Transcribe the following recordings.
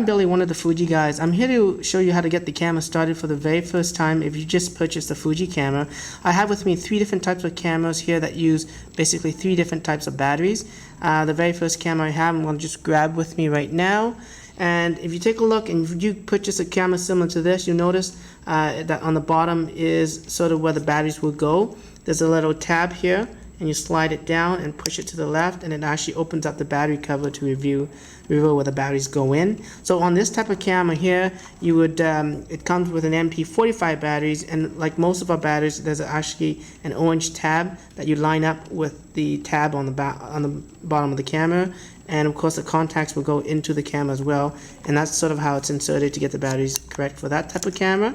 I'm Billy, one of the Fuji guys. I'm here to show you how to get the camera started for the very first time if you just purchased a Fuji camera. I have with me 3 different types of cameras here that use basically 3 different types of batteries. The very first camera I have, I'm going to just grab with me right now. And if you take a look and if you purchase a camera similar to this, you'll notice that on the bottom is sort of where the batteries will go. There's a little tab here, and you slide it down and push it to the left, and it actually opens up the battery cover to reveal where the batteries go in. So on this type of camera here, you would it comes with an MP45 batteries, and like most of our batteries, there's actually an orange tab that you line up with the tab on the bottom of the camera, and of course the contacts will go into the camera as well, and that's sort of how it's inserted to get the batteries correct for that type of camera.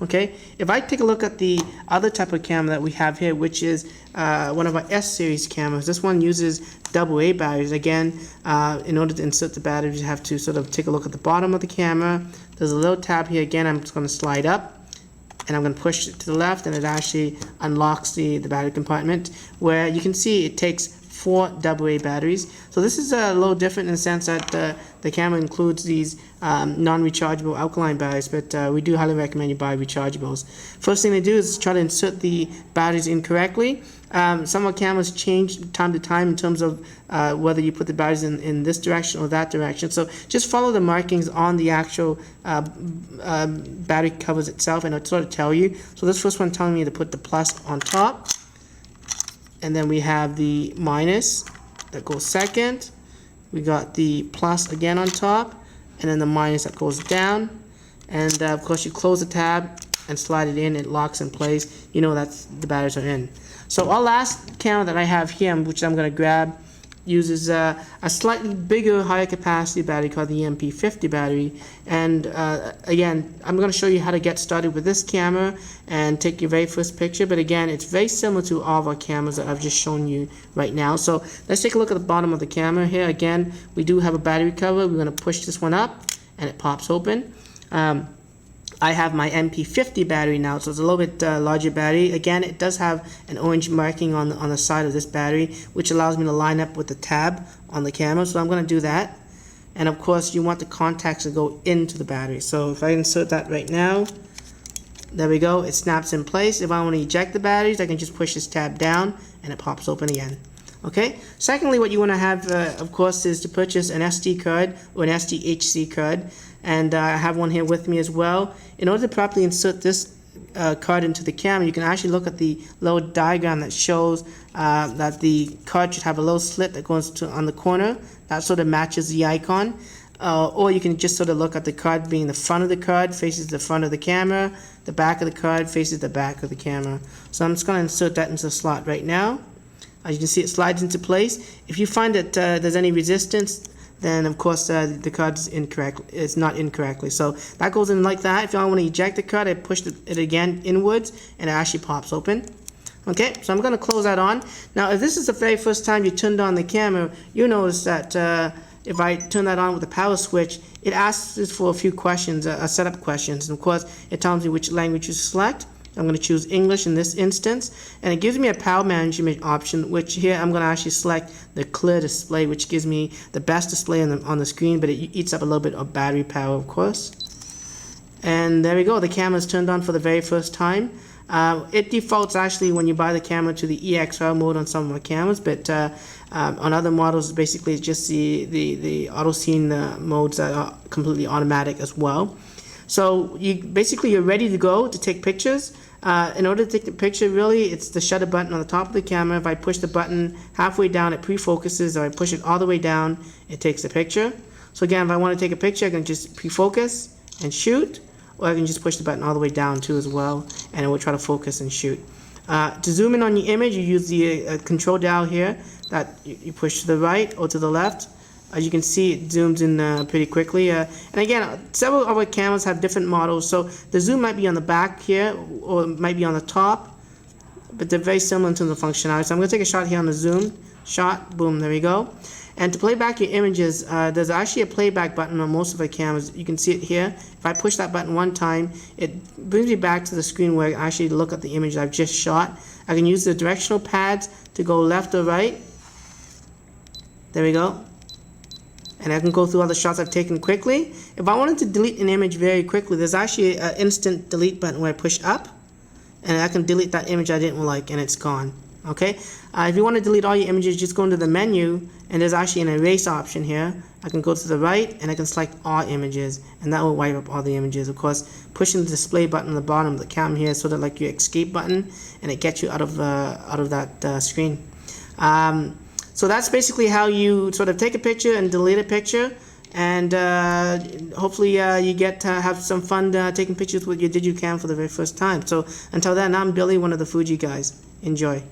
Okay, if I take a look at the other type of camera that we have here, which is one of our S series cameras, this one uses AA batteries. Again, in order to insert the batteries, you have to sort of take a look at the bottom of the camera. There's a little tab here. Again, I'm just going to slide up, and I'm going to push it to the left, and it actually unlocks the battery compartment, where you can see it takes 4 AA batteries. So this is a little different in the sense that the camera includes these non-rechargeable alkaline batteries, but we do highly recommend you buy rechargeables. First thing they do is try to insert the batteries incorrectly. Some of our cameras change time to time in terms of whether you put the batteries in this direction or that direction. So just follow the markings on the actual battery covers itself, and it'll sort of tell you. So this first one telling me to put the plus on top, and then we have the minus that goes second. We got the plus again on top, and then the minus that goes down. And of course you close the tab and slide it in, it locks in place. You know that the batteries are in. So our last camera that I have here, which I'm going to grab, uses a slightly bigger, higher capacity battery called the MP50 battery. And again, I'm going to show you how to get started with this camera and take your very first picture. But again, it's very similar to all of our cameras that I've just shown you right now. So let's take a look at the bottom of the camera here. Again, we do have a battery cover. We're going to push this one up, and it pops open. I have my MP50 battery now, so it's a little bit larger battery. Again, it does have an orange marking on the side of this battery, which allows me to line up with the tab on the camera. So I'm going to do that. And of course, you want the contacts to go into the battery. So if I insert that right now, there we go. It snaps in place. If I want to eject the batteries, I can just push this tab down, and it pops open again. Okay. Secondly, what you want to have, of course, is to purchase an SD card or an SDHC card. And I have one here with me as well. In order to properly insert this card into the camera, you can actually look at the little diagram that shows that the card should have a little slit that goes on the corner. That sort of matches the icon. Or you can just sort of look at the card being the front of the card faces the front of the camera, the back of the card faces the back of the camera. So I'm just going to insert that into the slot right now. As you can see, it slides into place. If you find that there's any resistance, then of course the card is incorrect. It's not incorrectly. So that goes in like that. If I want to eject the card, I push it again inwards, and it actually pops open. Okay, so I'm going to close that on. Now, if this is the very first time you turned on the camera, you'll notice that if I turn that on with the power switch, it asks for a few questions, setup questions. And of course, it tells me which language to select. I'm going to choose English in this instance, and it gives me a power management option, which here I'm going to actually select the clear display, which gives me the best display on the screen, but it eats up a little bit of battery power, of course. And there we go, the camera is turned on for the very first time. It defaults actually when you buy the camera to the EXR mode on some of our cameras, but on other models basically it's just the auto scene modes that are completely automatic as well. So you're ready to go to take pictures. In order to take the picture, really, it's the shutter button on the top of the camera. If I push the button halfway down, it pre-focuses, or I push it all the way down, it takes the picture. So again, if I want to take a picture, I can just pre-focus and shoot, or I can just push the button all the way down too as well, and it will try to focus and shoot. To zoom in on your image, you use the control dial here that you push to the right or to the left. As you can see, it zooms in pretty quickly. And again, several of our cameras have different models, so the zoom might be on the back here, or it might be on the top, but they're very similar in terms of functionality. So I'm going to take a shot here on the zoom. Shot, boom, there we go. And to play back your images, there's actually a playback button on most of our cameras. You can see it here. If I push that button one time, it brings me back to the screen where I actually look at the image I've just shot. I can use the directional pads to go left or right. There we go. and I can go through all the shots I've taken quickly. If I wanted to delete an image very quickly, there's actually an instant delete button where I push up, and I can delete that image I didn't like, and it's gone. Okay. If you want to delete all your images, just go into the menu, and there's actually an erase option here. I can go to the right, and I can select all images, and that will wipe up all the images. Of course, pushing the display button on the bottom of the camera here is sort of like your escape button, and it gets you out of that screen. So that's basically how you sort of take a picture and delete a picture, and hopefully you get to have some fun taking pictures with your Digicam for the very first time. So until then, I'm Billy, one of the Fuji guys. Enjoy.